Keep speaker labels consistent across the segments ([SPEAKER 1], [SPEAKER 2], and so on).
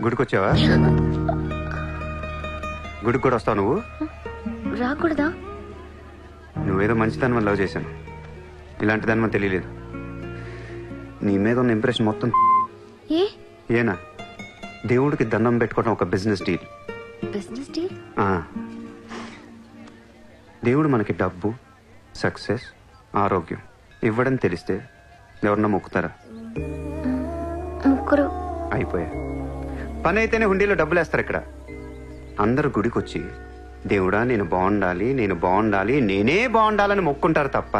[SPEAKER 1] గుడికి వచ్చావా? గుడికి కూడా వస్తావు నువ్వు?
[SPEAKER 2] రాకూడదా?
[SPEAKER 1] నువ్వేదో మంచిదాన్ని లవ్ చేశాను, ఇలాంటి దాన్ని మనం తెలియలేదు. నీ మీద ఉన్న ఇంప్రెషన్ మొత్తం ఏనా దేవుడికి దండం పెట్టుకోవడం ఒక బిజినెస్ డీల్.
[SPEAKER 2] Business deal?
[SPEAKER 1] దేవుడు మనకి డబ్బు, సక్సెస్, ఆరోగ్యం ఇవ్వడం తెలిస్తే ఎవరన్నా మొక్కుతారా?
[SPEAKER 2] ముగ్గురు
[SPEAKER 1] అయిపోయా. పని అయితేనే హుండీలో డబ్బులు వేస్తారు. ఇక్కడ అందరు గుడికి వచ్చి దేవుడా నేను బాగుండాలి, నేను బాగుండాలి, నేనే బాగుండాలని మొక్కుంటారు తప్ప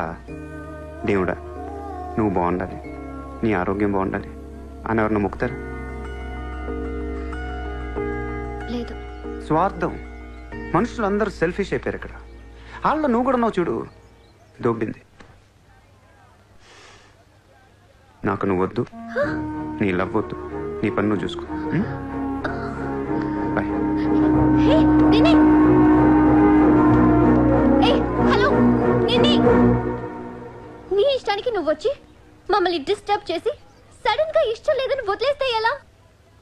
[SPEAKER 1] దేవుడా నువ్వు బాగుండాలి, నీ ఆరోగ్యం బాగుండాలి అని ఎవరన్నా మొక్కుతారు?
[SPEAKER 2] లేదు.
[SPEAKER 1] స్వార్థం. మనుషులు అందరూ సెల్ఫిష్ అయిపోయారు ఇక్కడ. వాళ్ళ నువ్వు కూడా ఉన్నావు చూడు, దొబ్బింది. నాకు నువ్వు వద్దు, నీ లవ్ వద్దు, నీ పని నువ్వు చూసుకో. బాయ్.
[SPEAKER 2] నీ ఇష్టానికి నువ్వు వచ్చి మమ్మల్ని డిస్టర్బ్ చేసి సడన్ గా ఇష్టం లేదని వదిలేస్తే ఎలా?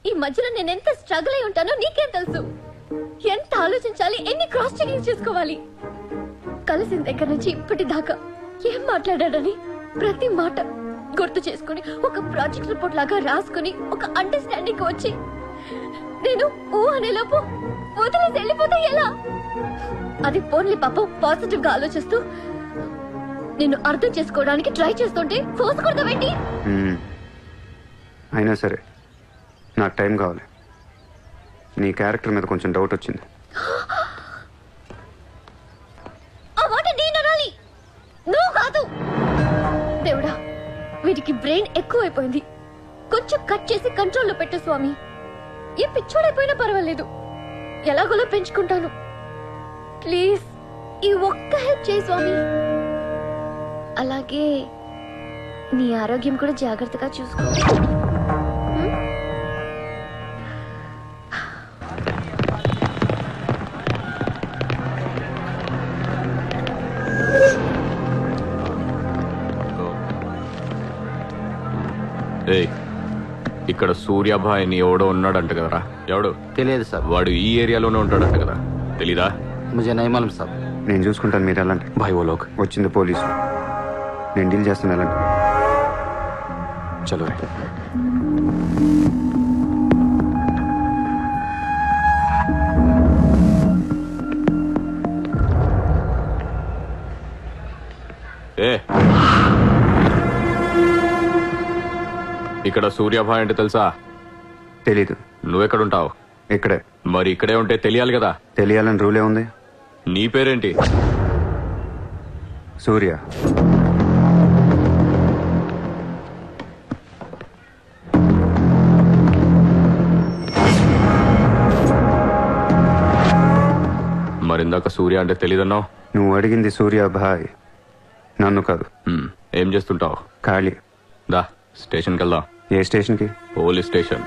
[SPEAKER 2] ఈ మధ్యలో నేను ఎంత స్ట్రగుల్ అయి ఉంటానో నీకేం తెలుసు? ఎంత ఆలోచించాలి, ఎన్ని క్రాస్ చెకింగ్ చేసుకోవాలి. కలిసిన దగ్గర నుంచి ఇప్పటిదాకా ఏం మాట్లాడాడని ప్రతి మాట గుర్తు చేసుకుని ఒక ప్రాజెక్ట్ రిపోర్ట్ లాగా రాసుకుని ఒక అండర్స్టాండింగ్ వచ్చి నేను ఓ అనేలోపు వదిలేసి వెళ్ళిపోతే ఎలా? అది పోన్లీ పాపం పాజిటివ్ గా ఆలోచిస్తూ నిన్ను అర్థం చేసుకోవడానికి ట్రై చేస్తుంటే ఫోర్స్ కొడతావేంటి?
[SPEAKER 1] అయినా సరే నాకు టైం కావాలి. నీ క్యారెక్టర్ మీద కొంచెం డౌట్ వచ్చింది.
[SPEAKER 2] ఆ మాట నేను అనాలి, నువ్వు కాదు. దేవుడా, వీటికి బ్రెయిన్ ఎక్కువైపోయింది. కొంచెం కట్ చేసి కంట్రోల్లో పెట్టు స్వామి. ఏ పిచ్చోడైపోయినా పర్వాలేదు, ఎలాగోలా పెంచుకుంటాను. ప్లీజ్ ఈ ఒక్క హెల్ప్ చేయి స్వామి. అలాగే నీ ఆరోగ్యం కూడా జాగ్రత్తగా చూసుకో.
[SPEAKER 3] ఇక్కడ సూర్యాభాయ్ అని ఎవడో ఉన్నాడంట కదరా? ఎవడు?
[SPEAKER 4] తెలియదు సార్.
[SPEAKER 3] వాడు ఈ ఏరియాలోనే ఉంటాడంట కదా, తెలీదా?
[SPEAKER 4] ముజే నహీ మాలూమ్ సాబ్.
[SPEAKER 1] నేను చూసుకుంటాను, మీరు వెళ్ళండి.
[SPEAKER 3] భాయ్ ఓ లోగ్.
[SPEAKER 1] వచ్చింది పోలీసు, నేను డీల్ చేస్తాను, వెళ్ళండి.
[SPEAKER 3] చలో రే. ఇక్కడ సూర్యాభాయ్ అంటే తెలుసా?
[SPEAKER 1] తెలీదు.
[SPEAKER 3] నువ్వెక్కడుంటావు?
[SPEAKER 1] ఇక్కడే.
[SPEAKER 3] మరి ఇక్కడే ఉంటే తెలియాలి కదా.
[SPEAKER 1] తెలియాలని రూలే ఉంది.
[SPEAKER 3] నీ పేరేంటి?
[SPEAKER 1] సూర్య.
[SPEAKER 3] మరిందాక సూర్య అంటే తెలీదన్నావు.
[SPEAKER 1] నువ్వు అడిగింది సూర్యాభాయ్, నన్ను కాదు.
[SPEAKER 3] ఏం చేస్తుంటావు?
[SPEAKER 1] ఖాళీ.
[SPEAKER 3] దా స్టేషన్కి వెళ్దాం.
[SPEAKER 1] ఏ స్టేషన్కి?
[SPEAKER 3] Police station.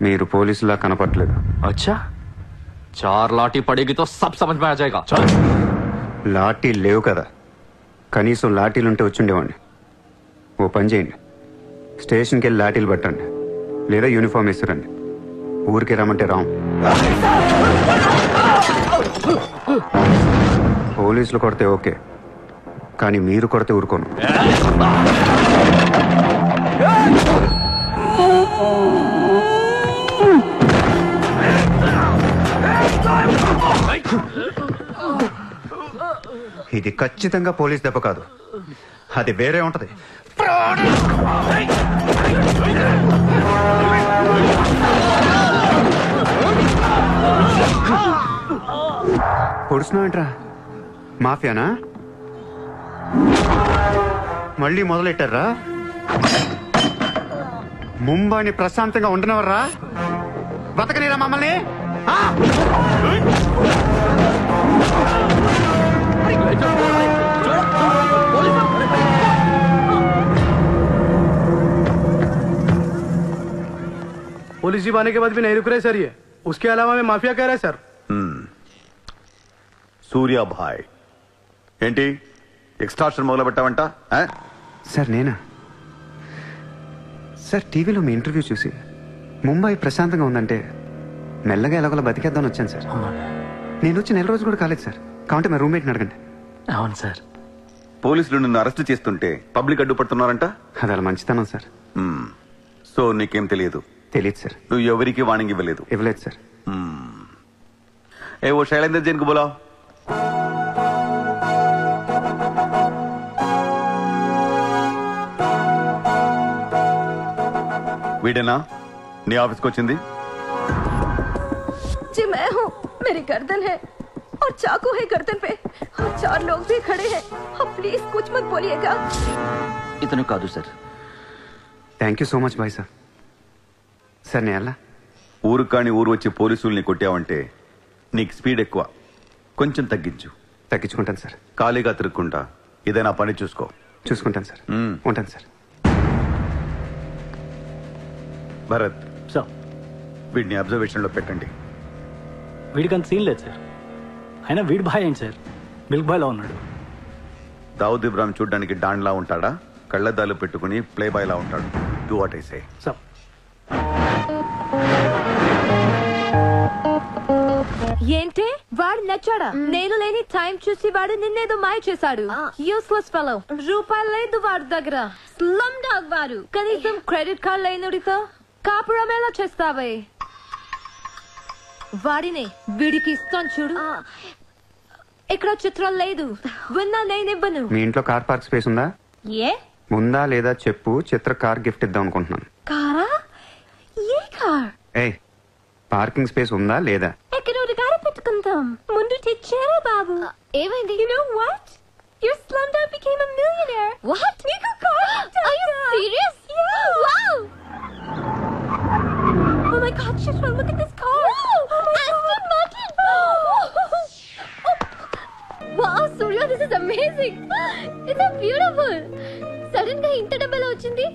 [SPEAKER 1] మీరు పోలీసులా కనపట్లేదు.
[SPEAKER 3] అచ్చా, 4 లాఠీ పడేగి తో సబ్ సమజ్ మే ఆ జాయేగా.
[SPEAKER 1] లాఠీ లేవు కదా, కనీసం లాఠీలుంటే వచ్చుండేవాడిని. ఓ పని చేయండి, స్టేషన్కి వెళ్ళి లాఠీలు పట్టండి, లేదా యూనిఫామ్ వేస్తురండి. ఊరికి రమ్మంటే రాం. పోలీసులు కొడితే ఓకే, కానీ మీరు కొడితే ఊరుకోను. ఇది ఖచ్చితంగా పోలీస్ దెబ్బ కాదు, అది వేరే ఉంటది. పొడుస్తున్నావేంట్రా? మాఫియానా? మళ్ళీ మొదలెట్టారా? ముంబైని ప్రశాంతంగా ఉండనవర్రా? బతకనీరా మమ్మల్ని?
[SPEAKER 5] पुलिस जीप आने के बाद भी नहीं रुक रहे सर ये। उसके अलावा मैं माफिया कह रहा है सर।
[SPEAKER 6] సూర్యాభాయ్ ఏంటి ఎక్స్ట్రాక్షన్ మొదలు పెట్టావంట?
[SPEAKER 1] సార్ నేనా? సార్ టీవీలో మీ ఇంటర్వ్యూ చూసి ముంబై ప్రశాంతంగా ఉందంటే మెల్లగా ఎలాగోలా బతికేద్దామని వచ్చాను సార్. నేను వచ్చి 1 రోజు కూడా కాలేదు సార్. కాబట్టి మా రూమ్మేట్ని అడగండి.
[SPEAKER 3] అవును సార్.
[SPEAKER 6] పోలీసులు నిన్ను అరెస్ట్ చేస్తుంటే పబ్లిక్ అడ్డుపడుతున్నారంట.
[SPEAKER 1] అది అలా మంచితనం సార్.
[SPEAKER 6] సో నీకేం తెలియదు?
[SPEAKER 1] తెలియదు సార్.
[SPEAKER 6] నువ్వు ఎవరికి వార్నింగ్ ఇవ్వలేదు?
[SPEAKER 1] ఇవ్వలేదు సార్.
[SPEAKER 6] ఏ ఓ శైలేందర్ జైన్ కు బోలావ్. వీడేనా నీ ఆఫీస్కి వచ్చింది?
[SPEAKER 2] जी मैं हूँ. मेरी गर्दन है और चाकू है गर्दन पे और 4 लोग भी खड़े हैं. अब प्लीज कुछ मत बोलिएगा.
[SPEAKER 3] ఇతను కాదు sir.
[SPEAKER 1] Thank you so much bye sir. Sir నేను ఎలా
[SPEAKER 6] ఊరు కాని ఊరు వచ్చి పోలీసుల్ని కొట్టావంటే నీకు స్పీడ్ ఎక్కువ. కొంచెం తగ్గించు.
[SPEAKER 1] తగ్గించుకుంటాను సార్.
[SPEAKER 6] ఖాళీగా తిరుక్కుంటా ఏదైనా పని చూసుకో.
[SPEAKER 1] చూసుకుంటాను సార్. ఉంటాను సార్.
[SPEAKER 6] భరత్
[SPEAKER 5] సార్
[SPEAKER 6] వీడిని అబ్జర్వేషన్ లో పెట్టండి.
[SPEAKER 5] వీడికి అంత సీన్ లేదు సార్. అయినా వీడి బాయ్ ఏంటి సార్, మిల్క్ బాయ్లో ఉన్నాడు.
[SPEAKER 6] దావుద్ ఇబ్రాహిం చూడ్డానికి డాన్లా ఉంటాడా? కళ్ళద్దాలు పెట్టుకుని ప్లే బాయ్ లా ఉంటాడు. Do what I say.
[SPEAKER 5] Sir
[SPEAKER 2] ఏంటి వాడు నచ్చాడా? నేను లేని టైం చూసి వాడు నిన్నేదో మాయ చేశాడు. Useless fellow. రూపాయలు లేదు వాడి దగ్గర. స్లమ్ డాగ్ వాడు. కనీసం క్రెడిట్ కార్డ్ లేనుడితో కాపురం ఎలా చేస్తావే? వాడినే వీడికి ఇస్తాను చూడు. ఇక్కడ చిత్రం లేదు. విన్నా నేనివ్వను.
[SPEAKER 1] మీ ఇంట్లో కార్ పార్క్ స్పేస్ ఉందా?
[SPEAKER 2] ఏ
[SPEAKER 1] ఉందా లేదా చెప్పు. చిత్ర కార్ గిఫ్ట్ ఇద్దాం అనుకుంటున్నాను.
[SPEAKER 2] కారా? ఏ కార్?
[SPEAKER 1] ఏ పార్కింగ్ స్పేస్ ఉందా లేదా?
[SPEAKER 2] ఎక్కడోడు గారి పెట్టుకుందాం. ముందు తెచ్చారా బాబు? ఏమైంది? You know what? Your slumdog became a millionaire. What? నీకు car? Are you serious? Yeah. Wow. Oh my God, Chitra, look at this car. Aston Martin. Wow, Surya, this is amazing. It's so beautiful. Sudden గా ఇంత డబ్బులు వచ్చింది.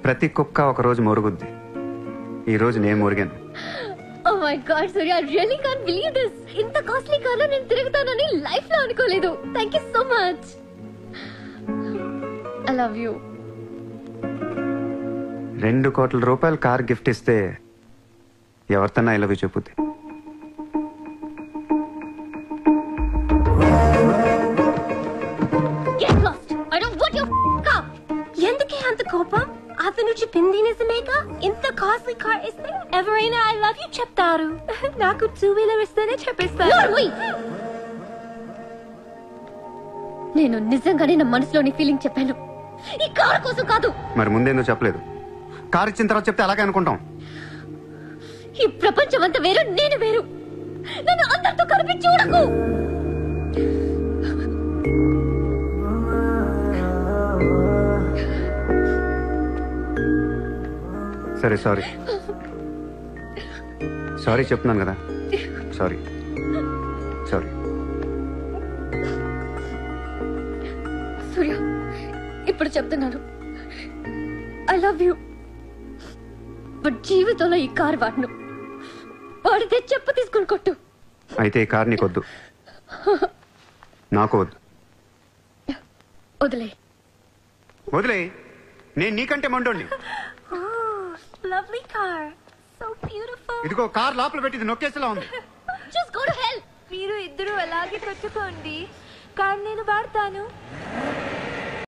[SPEAKER 1] ప్రతి కుక్క ఒక రోజు మొరుగుద్ది. ఈ రోజు నేను మురిగాను.
[SPEAKER 2] Oh my God, Surya, I really can't believe this. ఇంత కాస్ట్లీ కార్లో నేను తిరుగుతానని లైఫ్ లో అనుకోలేదు. Thank you so much. I love you.
[SPEAKER 1] 2 కోట్ల రూపాయలు కార్ గిఫ్ట్ ఇస్తే ఎవరితోనా ఐ లవ్ యూ చెప్పుద్ది.
[SPEAKER 2] Get lost. I don't want your car. ఎందుకే అంత కోపం? అతను చెప్పింది నిజమేగా? ఇంత కాస్ట్లీ కార్ ఇస్తే ఎవరైనా ఐ లవ్ యూ చెప్తారు. నాకు 2 వీలర్ ఇస్తేనే చెప్పేస్తాను. నేను నిజంగానే నా మనసులోని ఫీలింగ్ చెప్పాను. ఈ కార్ కోసం కాదు.
[SPEAKER 1] మరి ముందేందో చెప్పలేదు? కార్ ఇచ్చిన తర్వాత చెప్తే అలాగే అనుకుంటాం.
[SPEAKER 2] ఈ ప్రపంచం అంతా వేరు, నేను వేరు. నన్ను అందరితో కలిపి చూడకు.
[SPEAKER 1] సరే సారీ. సారీ చెప్తున్నాను కదా. Sorry sorry.
[SPEAKER 2] సూర్య, ఇప్పుడు చెప్తున్నాను, ఐ లవ్ యూ. బట్ జీవితంలో ఈ కార్ వాడను. వాడితే చెప్పు తీసుకుని కొట్టు.
[SPEAKER 1] అయితే ఈ కార్ నీకొద్దు, నాకు వద్దు.
[SPEAKER 2] వదిలే.
[SPEAKER 1] వదిలే. నేను నీకంటే మండోండి.
[SPEAKER 2] Lovely car, so beautiful.
[SPEAKER 1] ఇదిగో కార్ లోపల పెట్టింది నొక్కేసేలా ఉంది.
[SPEAKER 2] Just go to hell. మీరు ఇద్దరు అలాగే పెట్టుకోండి. కార్ నేను వాడతాను.